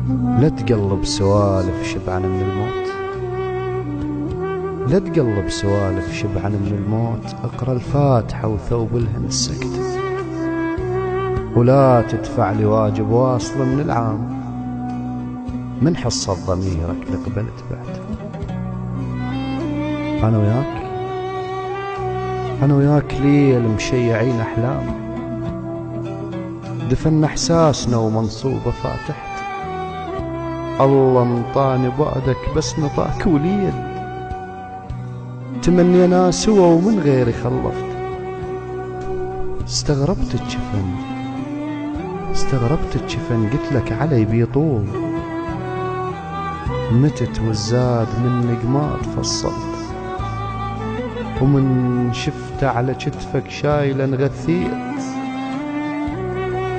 لا تقلب سوالف شبعان من الموت، لا تقلب سوالف شبعان من الموت. اقرأ الفاتحة وثوب الهند سكت، ولا تدفع لي واجب واصل من العام. من حصة ضميرك لقبلت بعد. أنا وياك ليل مشيعين أحلام، دفن إحساسنا ومنصوبة فاتحت. الله انطاني بعدك بس نطاك وليل، تمنينا سوا ومن غيري خلفت. استغربت الجفن قلتلك علي بيطول، متت والزاد منك ما تفصلت. ومن شفت على كتفك شايلا غثيت،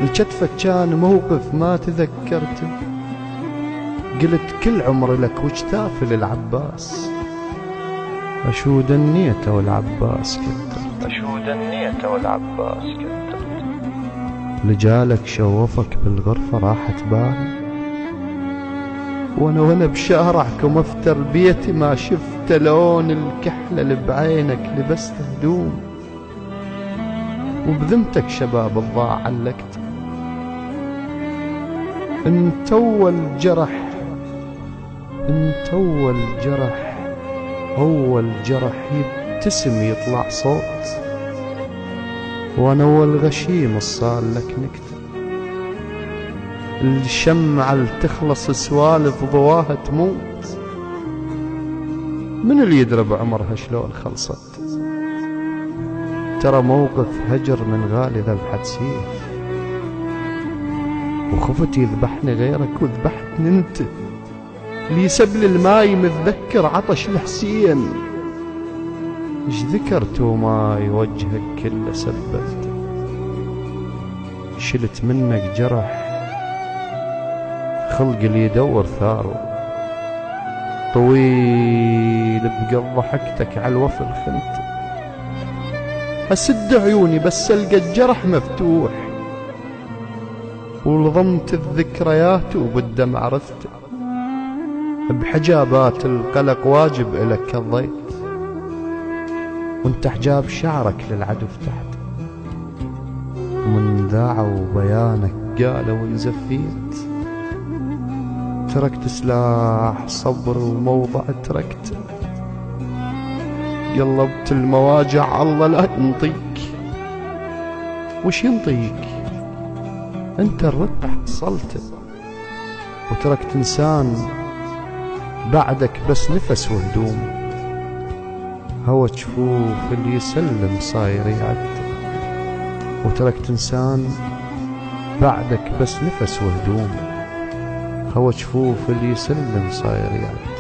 الكتفك كان موقف ما تذكرته. قلت كل عمري لك وجتافي للعباس، أشود النية والعباس كترت. لجالك شوفك بالغرفة راحت بالي، وانا بشارعكم افتر بيتي ما شفت لون الكحلة اللي بعينك لبست هدوم. وبذمتك شباب الضاع علقت، انت اول جرح يبتسم يطلع صوت. وانا اول غشيم الصال لك نكتب، الشمعة اللي تخلص سوالف ضواها تموت. من اللي يدرى بعمرها شلون خلصت؟ ترى موقف هجر من غالي ذبحة سيف، وخفت يذبحني غيرك وذبحتني انت. اللي يسبل الماي متذكر عطش الحسين، ايش ذكرت وماي وجهك كله سبلته. شلت منك جرح خلق اللي يدور ثاره، طويل بقى ضحكتك على الوفل خنت. اسد عيوني بس القى الجرح مفتوح، ولضمت الذكريات وبالدمع عرفته. بحجابات القلق واجب إلك قضيت، وانت حجاب شعرك للعدو فتحت. ومن ذاعوا بيانك قالوا انزفيت، تركت سلاح صبر وموضع تركت. قلبت المواجع الله لا ينطيك، وش ينطيك؟ انت الرد حصلته، وتركت انسان بعدك بس نفس وهدوم. هوى جفوف اللي يسلم صاير يعد، وتركت انسان بعدك بس نفس وهدوم. هوى جفوف اللي يسلم صاير يعد.